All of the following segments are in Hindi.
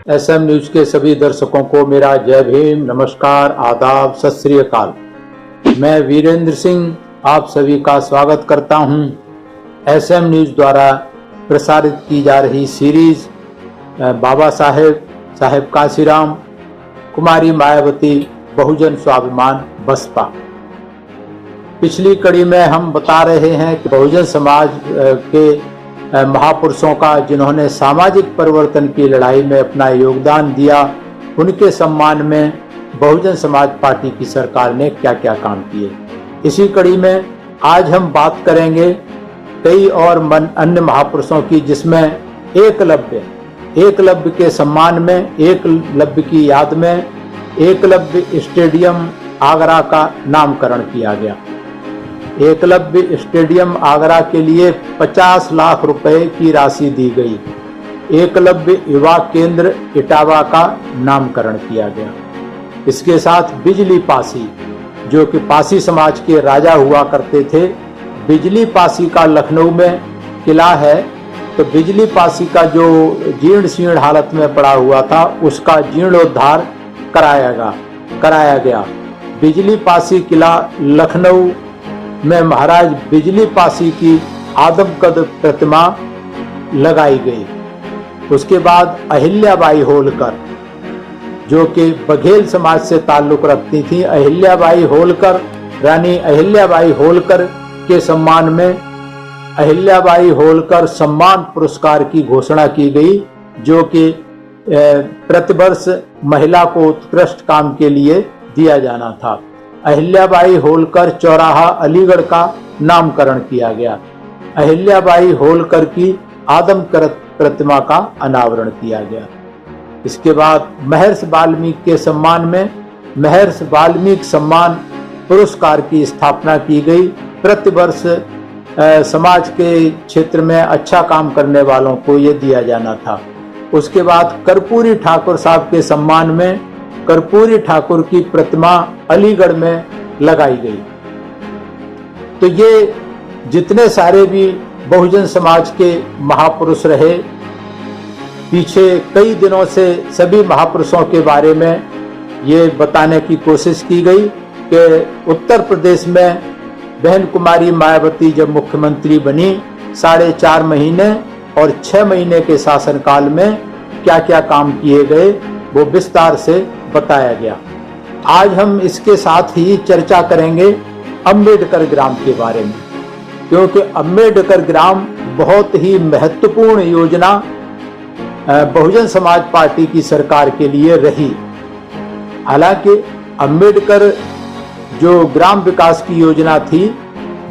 एसएम न्यूज के सभी दर्शकों को मेरा जय भीम, नमस्कार, आदाब, सत श्री अकाल। मैं वीरेंद्र सिंह आप सभी का स्वागत करता हूं। एसएम न्यूज द्वारा प्रसारित की जा रही सीरीज बाबा साहेब कांशीराम, कुमारी मायावती, बहुजन स्वाभिमान बसपा। पिछली कड़ी में हम बता रहे हैं कि बहुजन समाज के महापुरुषों का जिन्होंने सामाजिक परिवर्तन की लड़ाई में अपना योगदान दिया, उनके सम्मान में बहुजन समाज पार्टी की सरकार ने क्या क्या काम किए। इसी कड़ी में आज हम बात करेंगे कई और अन्य महापुरुषों की, जिसमें एकलव्य के सम्मान में, एकलव्य की याद में एकलव्य स्टेडियम आगरा का नामकरण किया गया। एकलव्य स्टेडियम आगरा के लिए 50 लाख रुपए की राशि दी गई। एकलव्य युवा केंद्र इटावा का नामकरण किया गया। इसके साथ बिजली पासी, जो कि पासी समाज के राजा हुआ करते थे, बिजली पासी का लखनऊ में किला है, तो बिजली पासी का जो जीर्ण शीर्ण हालत में पड़ा हुआ था उसका जीर्णोद्धार कराया गया। बिजली पासी किला लखनऊ में महाराज बिजली पासी की आदमकद प्रतिमा लगाई गई। उसके बाद अहिल्याबाई होलकर, जो कि बघेल समाज से ताल्लुक रखती थी, अहिल्याबाई होलकर, रानी अहिल्याबाई होलकर के सम्मान में अहिल्याबाई होलकर सम्मान पुरस्कार की घोषणा की गई, जो कि प्रतिवर्ष महिला को उत्कृष्ट काम के लिए दिया जाना था। अहिल्याबाई होलकर चौराहा अलीगढ़ का नामकरण किया गया। अहिल्याबाई होलकर की आदमकद प्रतिमा का अनावरण किया गया। इसके बाद महर्षि वाल्मीकि के सम्मान में महर्षि वाल्मीकि सम्मान पुरस्कार की स्थापना की गई। प्रतिवर्ष समाज के क्षेत्र में अच्छा काम करने वालों को ये दिया जाना था। उसके बाद कर्पूरी ठाकुर साहब के सम्मान में कर्पूरी ठाकुर की प्रतिमा अलीगढ़ में लगाई गई। तो ये जितने सारे भी बहुजन समाज के महापुरुष रहे, पीछे कई दिनों से सभी महापुरुषों के बारे में ये बताने की कोशिश की गई कि उत्तर प्रदेश में बहन कुमारी मायावती जब मुख्यमंत्री बनी, 4.5 महीने और 6 महीने के शासनकाल में क्या क्या काम किए गए वो विस्तार से बताया गया। आज हम इसके साथ ही चर्चा करेंगे अम्बेडकर ग्राम के बारे में, क्योंकि अम्बेडकर ग्राम बहुत ही महत्वपूर्ण योजना बहुजन समाज पार्टी की सरकार के लिए रही। हालांकि अम्बेडकर जो ग्राम विकास की योजना थी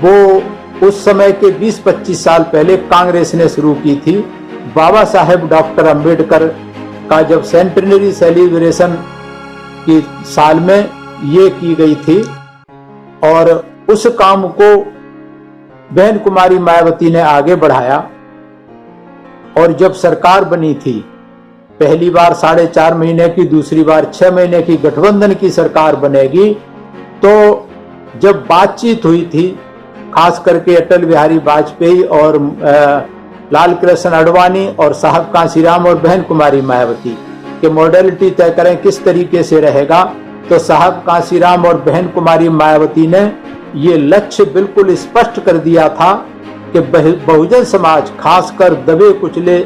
वो उस समय के 20-25 साल पहले कांग्रेस ने शुरू की थी। बाबा साहेब डॉक्टर अम्बेडकर का जब सेंटेनरी सेलिब्रेशन की साल में ये की गई थी, और उस काम को बहन कुमारी मायावती ने आगे बढ़ाया। और जब सरकार बनी थी, पहली बार 4.5 महीने की, दूसरी बार 6 महीने की गठबंधन की सरकार बनेगी, तो जब बातचीत हुई थी खास करके अटल बिहारी वाजपेयी और लाल कृष्ण आडवाणी और साहब कांशीराम और बहन कुमारी मायावती के मॉडलिटी तय करें किस तरीके से रहेगा, तो साहब कांशीराम और बहन कुमारी मायावती ने ये लक्ष्य बिल्कुल स्पष्ट कर दिया था कि बहुजन समाज, खासकर दबे कुचले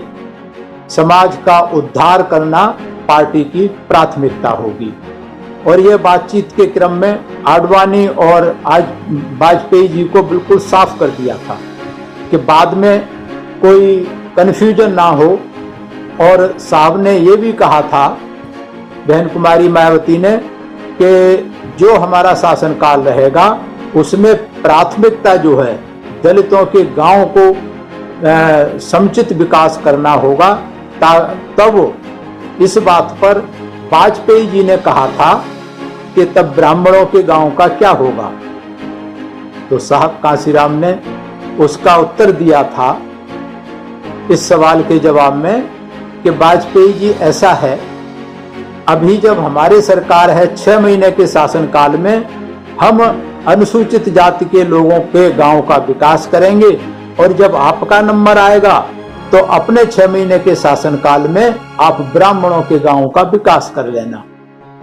समाज का उद्धार करना पार्टी की प्राथमिकता होगी। और यह बातचीत के क्रम में आडवाणी और आज वाजपेयी जी को बिल्कुल साफ कर दिया था कि बाद में कोई कन्फ्यूजन ना हो। और साहब ने ये भी कहा था, बहन कुमारी मायावती ने, कि जो हमारा शासनकाल रहेगा उसमें प्राथमिकता जो है दलितों के गांव को समुचित विकास करना होगा। तब इस बात पर वाजपेयी जी ने कहा था कि तब ब्राह्मणों के गांव का क्या होगा, तो साहब कांशीराम ने उसका उत्तर दिया था इस सवाल के जवाब में कि वाजपेयी जी, ऐसा है, अभी जब हमारी सरकार है 6 महीने के शासनकाल में हम अनुसूचित जाति के लोगों के गांव का विकास करेंगे, और जब आपका नंबर आएगा तो अपने 6 महीने के शासनकाल में आप ब्राह्मणों के गांवों का विकास कर लेना,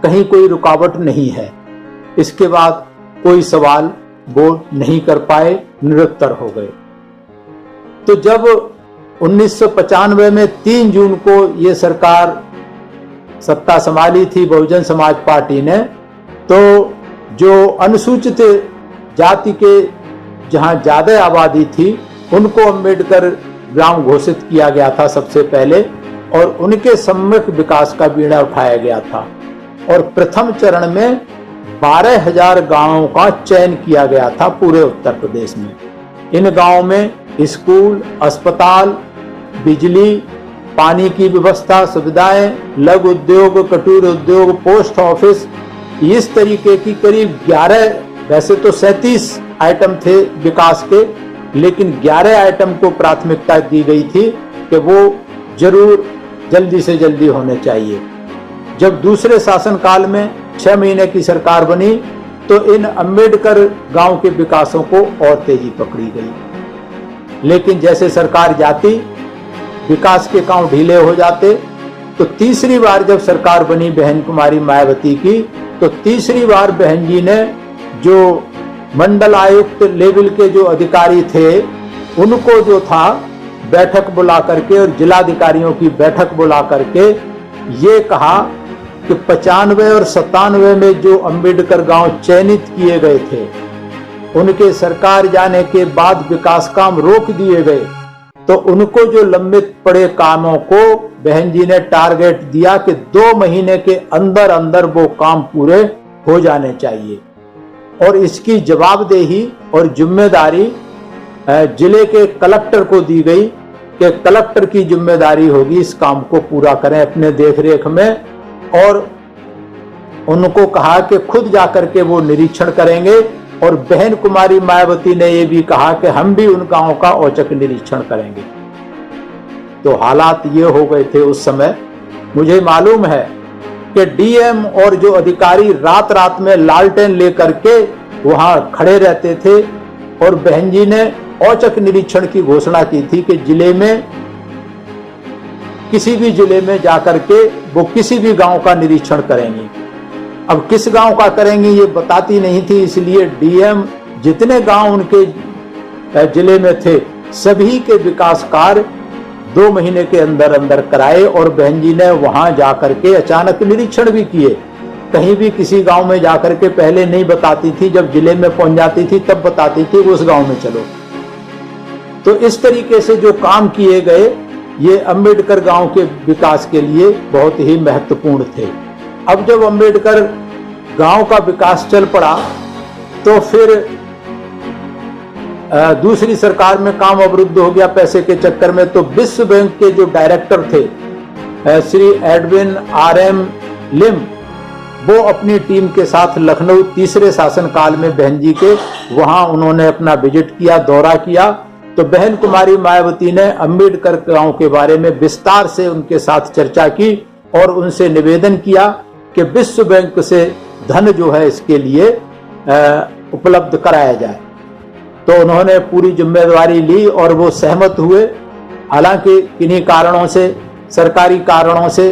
कहीं कोई रुकावट नहीं है। इसके बाद कोई सवाल वो नहीं कर पाए, निरुत्तर हो गए। तो जब 1995 में 3 जून को ये सरकार सत्ता संभाली थी बहुजन समाज पार्टी ने, तो जो अनुसूचित जाति के जहां ज्यादा आबादी थी उनको अम्बेडकर ग्राम घोषित किया गया था सबसे पहले, और उनके सम्यक विकास का बीड़ा उठाया गया था। और प्रथम चरण में 12,000 गांवों का चयन किया गया था पूरे उत्तर प्रदेश में। इन गांवों में स्कूल, अस्पताल, बिजली, पानी की व्यवस्था, सुविधाएं, लघु उद्योग, कुटीर उद्योग, पोस्ट ऑफिस, इस तरीके की करीब 11, वैसे तो 37 आइटम थे विकास के, लेकिन 11 आइटम को प्राथमिकता दी गई थी कि वो जरूर जल्दी से जल्दी होने चाहिए। जब दूसरे शासनकाल में 6 महीने की सरकार बनी तो इन अम्बेडकर गांव के विकासों को और तेजी पकड़ी गई। लेकिन जैसे सरकार जाती विकास के काम ढीले हो जाते। तो तीसरी बार जब सरकार बनी बहन कुमारी मायावती की, तो तीसरी बार बहन जी ने जो मंडल आयुक्त लेवल के जो अधिकारी थे उनको जो था बैठक बुला करके और जिलाधिकारियों की बैठक बुला करके ये कहा कि 95 और 97 में जो अम्बेडकर गांव चयनित किए गए थे उनके सरकार जाने के बाद विकास काम रोक दिए गए। तो उनको जो लंबित पड़े कामों को बहन जी ने टारगेट दिया कि 2 महीने के अंदर अंदर वो काम पूरे हो जाने चाहिए। और इसकी जवाबदेही और जिम्मेदारी जिले के कलेक्टर को दी गई कि कलेक्टर की जिम्मेदारी होगी इस काम को पूरा करें अपने देखरेख में। और उनको कहा कि खुद जाकर के वो निरीक्षण करेंगे। और बहन कुमारी मायावती ने ये भी कहा कि हम भी उन गांवों का औचक निरीक्षण करेंगे। तो हालात ये हो गए थे उस समय। मुझे मालूम है कि डीएम और जो अधिकारी रात रात में लालटेन लेकर के वहां खड़े रहते थे। और बहन जी ने औचक निरीक्षण की घोषणा की थी कि जिले में किसी भी जिले में जाकर के वो किसी भी गांव का निरीक्षण करेंगी। अब किस गांव का करेंगी ये बताती नहीं थी, इसलिए डीएम जितने गांव उनके जिले में थे सभी के विकास कार्य 2 महीने के अंदर अंदर कराए। और बहन जी ने वहां जाकर के अचानक निरीक्षण भी किए। कहीं भी किसी गांव में जाकर के पहले नहीं बताती थी, जब जिले में पहुंच जाती थी तब बताती थी उस गांव में चलो। तो इस तरीके से जो काम किए गए ये अम्बेडकर गांव के विकास के लिए बहुत ही महत्वपूर्ण थे। अब जब अम्बेडकर गांव का विकास चल पड़ा तो फिर दूसरी सरकार में काम अवरुद्ध हो गया पैसे के चक्कर में। तो विश्व बैंक के जो डायरेक्टर थे श्री एडविन RM लिम, वो अपनी टीम के साथ लखनऊ तीसरे शासनकाल में बहन जी के वहां उन्होंने अपना विजिट किया, दौरा किया। तो बहन कुमारी मायावती ने अम्बेडकर गांव के बारे में विस्तार से उनके साथ चर्चा की और उनसे निवेदन किया कि विश्व बैंक से धन जो है इसके लिए उपलब्ध कराया जाए। तो उन्होंने पूरी जिम्मेदारी ली और वो सहमत हुए। हालांकि किन्हीं कारणों से, सरकारी कारणों से,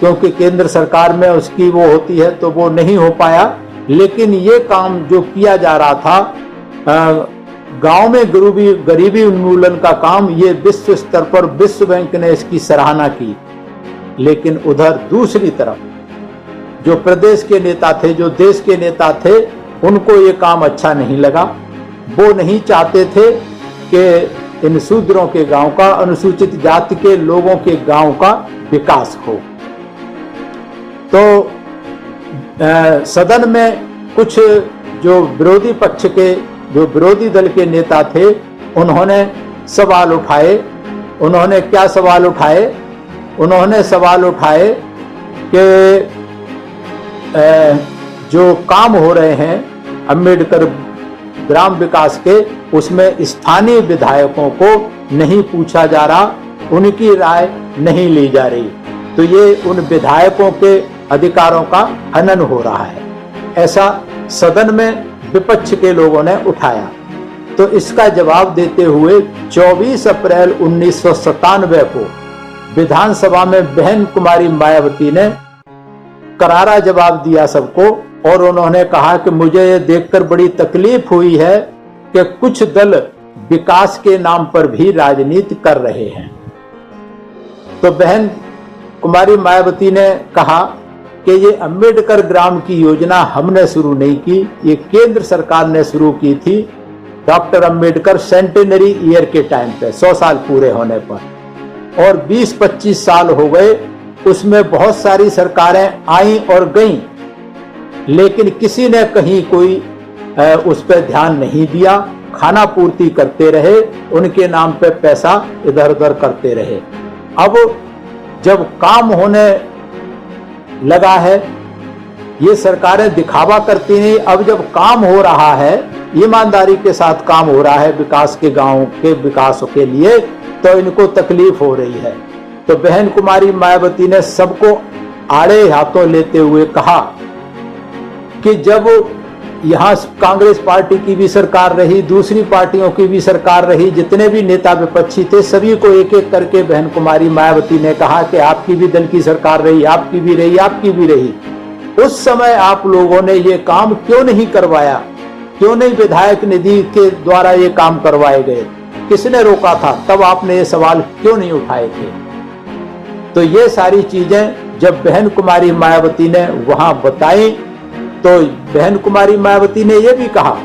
क्योंकि केंद्र सरकार में उसकी वो होती है तो वो नहीं हो पाया। लेकिन ये काम जो किया जा रहा था गांव में गरीबी उन्मूलन का काम, ये विश्व स्तर पर विश्व बैंक ने इसकी सराहना की। लेकिन उधर दूसरी तरफ जो प्रदेश के नेता थे, जो देश के नेता थे, उनको ये काम अच्छा नहीं लगा। वो नहीं चाहते थे कि इन शूद्रों के गांव का, अनुसूचित जाति के लोगों के गांव का विकास हो। तो सदन में कुछ जो विरोधी पक्ष के, जो विरोधी दल के नेता थे, उन्होंने सवाल उठाए। उन्होंने क्या सवाल उठाए? उन्होंने सवाल उठाए कि जो काम हो रहे हैं अम्बेडकर ग्राम विकास के, उसमें स्थानीय विधायकों को नहीं पूछा जा रहा, उनकी राय नहीं ली जा रही। तो ये उन विधायकों के अधिकारों का हनन हो रहा है, ऐसा सदन में विपक्ष के लोगों ने उठाया। तो इसका जवाब देते हुए 24 अप्रैल 1997 को विधानसभा में बहन कुमारी मायावती ने करारा जवाब दिया सबको, और उन्होंने कहा कि मुझे ये देखकर बड़ी तकलीफ हुई है कि कुछ दल विकास के नाम पर भी राजनीति कर रहे हैं। तो बहन कुमारी मायावती ने कहा कि ये अंबेडकर ग्राम की योजना हमने शुरू नहीं की, ये केंद्र सरकार ने शुरू की थी डॉक्टर अंबेडकर सेंटेनरी ईयर के टाइम पे, 100 साल पूरे होने पर, और 20-25 साल हो गए। उसमें बहुत सारी सरकारें आई और गईं, लेकिन किसी ने कहीं कोई उस पर ध्यान नहीं दिया, खाना पूर्ति करते रहे, उनके नाम पे पैसा इधर उधर करते रहे। अब जब काम होने लगा है, ये सरकारें दिखावा करती नहीं, अब जब काम हो रहा है, ईमानदारी के साथ काम हो रहा है विकास के, गांव के विकास के लिए, तो इनको तकलीफ हो रही है। तो बहन कुमारी मायावती ने सबको आड़े हाथों लेते हुए कहा कि जब यहाँ कांग्रेस पार्टी की भी सरकार रही, दूसरी पार्टियों की भी सरकार रही, जितने भी नेता विपक्षी थे, सभी को एक एक करके बहन कुमारी मायावती ने कहा कि आपकी भी दल की सरकार रही, आपकी भी रही, आपकी भी रही, उस समय आप लोगों ने ये काम क्यों नहीं करवाया, क्यों नहीं विधायक निधि के द्वारा ये काम करवाए गए, किसने रोका था, तब आपने ये सवाल क्यों नहीं उठाए थे। तो ये सारी चीजें जब बहन कुमारी मायावती ने वहां बताई, तो बहन कुमारी मायावती ने यह भी कहा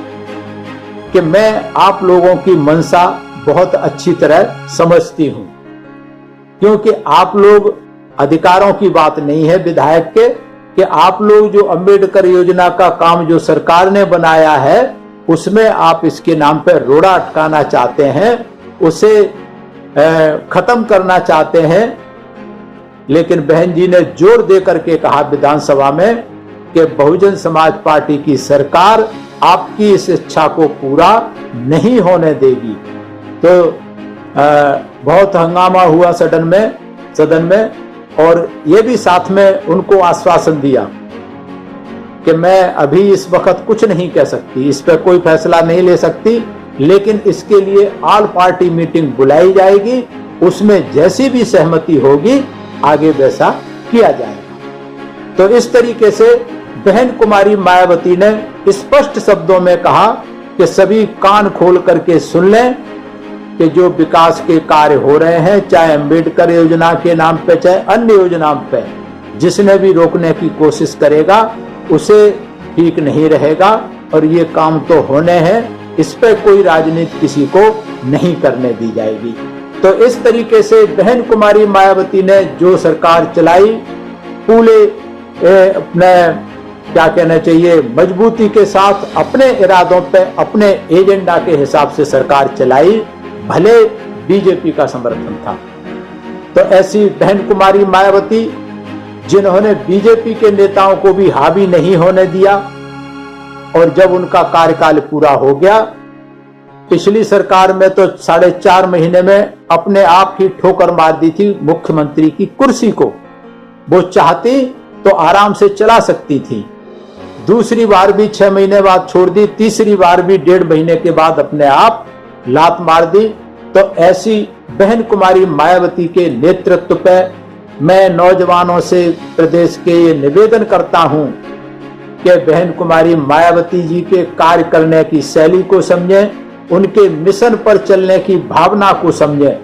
कि मैं आप लोगों की मंशा बहुत अच्छी तरह समझती हूं, क्योंकि आप लोग अधिकारों की बात नहीं है विधायक के, कि आप लोग जो अंबेडकर योजना का काम जो सरकार ने बनाया है, उसमें आप इसके नाम पर रोड़ा अटकाना चाहते हैं, उसे खत्म करना चाहते हैं। लेकिन बहन जी ने जोर दे करके कहा विधानसभा में कि बहुजन समाज पार्टी की सरकार आपकी इस इच्छा को पूरा नहीं होने देगी। तो बहुत हंगामा हुआ सदन में, और ये भी साथ में उनको आश्वासन दिया कि मैं अभी इस वक्त कुछ नहीं कह सकती, इस पर कोई फैसला नहीं ले सकती, लेकिन इसके लिए ऑल पार्टी मीटिंग बुलाई जाएगी, उसमें जैसी भी सहमति होगी आगे वैसा किया जाएगा। तो इस तरीके से बहन कुमारी मायावती ने स्पष्ट शब्दों में कहा कि सभी कान खोल करके सुन लें कि जो विकास के कार्य हो रहे हैं, चाहे अंबेडकर योजना के नाम पे, चाहे अन्य योजनाओं पे, जिसने भी रोकने की कोशिश करेगा उसे ठीक नहीं रहेगा, और ये काम तो होने हैं, इस पे कोई राजनीति किसी को नहीं करने दी जाएगी। तो इस तरीके से बहन कुमारी मायावती ने जो सरकार चलाई, पूरे अपने क्या कहना चाहिए मजबूती के साथ, अपने इरादों पे, अपने एजेंडा के हिसाब से सरकार चलाई, भले बीजेपी का समर्थन था। तो ऐसी बहन कुमारी मायावती जिन्होंने बीजेपी के नेताओं को भी हावी नहीं होने दिया, और जब उनका कार्यकाल पूरा हो गया, पिछली सरकार में तो 4.5 महीने में अपने आप ही ठोकर मार दी थी मुख्यमंत्री की कुर्सी को। वो चाहती तो आराम से चला सकती थी, दूसरी बार भी 6 महीने बाद छोड़ दी, तीसरी बार भी 1.5 महीने के बाद अपने आप लात मार दी। तो ऐसी बहन कुमारी मायावती के नेतृत्व पे मैं नौजवानों से प्रदेश के ये निवेदन करता हूं कि बहन कुमारी मायावती जी के कार्य करने की शैली को समझें, उनके मिशन पर चलने की भावना को समझें।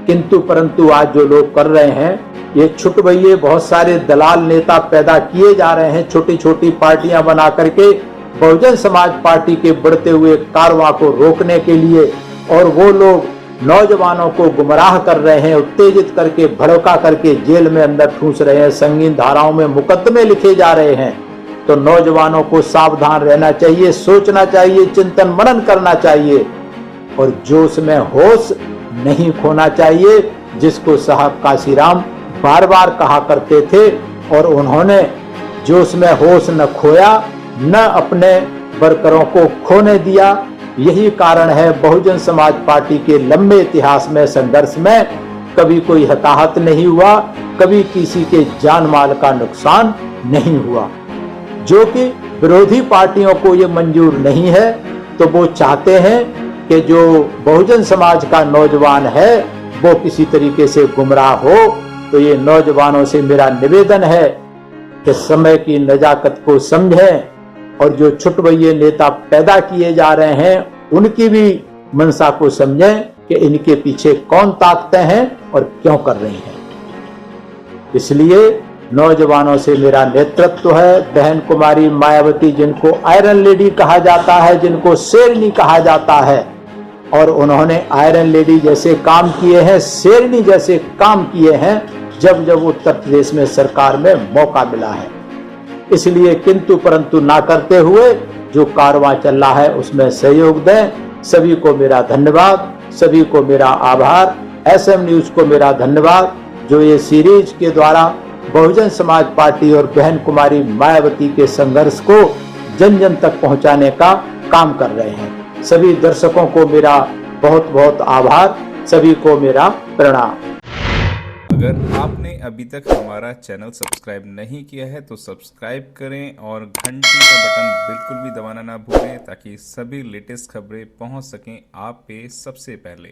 किंतु परंतु आज जो लोग कर रहे हैं, ये छुटभइये बहुत सारे दलाल नेता पैदा किए जा रहे हैं, छोटी छोटी पार्टियां बना करके बहुजन समाज पार्टी के बढ़ते हुए कारवां को रोकने के लिए, और वो लोग नौजवानों को गुमराह कर रहे हैं, उत्तेजित करके, भड़का करके जेल में अंदर ठूंस रहे हैं, संगीन धाराओं में मुकदमे लिखे जा रहे हैं। तो नौजवानों को सावधान रहना चाहिए, सोचना चाहिए, चिंतन मनन करना चाहिए, और जोश में होश नहीं खोना चाहिए, जिसको साहब काशीराम बार बार कहा करते थे। और उन्होंने जोश में होश न खोया, न अपने वर्करों को खोने दिया। यही कारण है बहुजन समाज पार्टी के लंबे इतिहास में, संघर्ष में कभी कोई हताहत नहीं हुआ, कभी किसी के जान माल का नुकसान नहीं हुआ, जो कि विरोधी पार्टियों को ये मंजूर नहीं है तो वो चाहते हैं कि जो बहुजन समाज का नौजवान है वो किसी तरीके से गुमराह हो। तो ये नौजवानों से मेरा निवेदन है कि समय की नजाकत को समझें और जो छुटभइये नेता पैदा किए जा रहे हैं उनकी भी मंशा को समझें कि इनके पीछे कौन ताकतें हैं और क्यों कर रही हैं। इसलिए नौजवानों से मेरा नेतृत्व है। बहन कुमारी मायावती, जिनको आयरन लेडी कहा जाता है, जिनको शेरनी कहा जाता है, और उन्होंने आयरन लेडी जैसे काम किए हैं, शेरनी जैसे काम किए हैं जब जब उत्तर प्रदेश में सरकार में मौका मिला है। इसलिए किंतु परंतु ना करते हुए जो कारवां चल रहा है उसमें सहयोग दें। सभी को मेरा धन्यवाद, सभी को मेरा आभार। SM न्यूज को मेरा धन्यवाद जो ये सीरीज के द्वारा बहुजन समाज पार्टी और बहन कुमारी मायावती के संघर्ष को जन जन तक पहुंचाने का काम कर रहे हैं। सभी दर्शकों को मेरा बहुत बहुत आभार, सभी को मेरा प्रणाम। अगर आपने अभी तक हमारा चैनल सब्सक्राइब नहीं किया है तो सब्सक्राइब करें और घंटी का बटन बिल्कुल भी दबाना ना भूलें ताकि सभी लेटेस्ट खबरें पहुंच सकें आप पे सबसे पहले।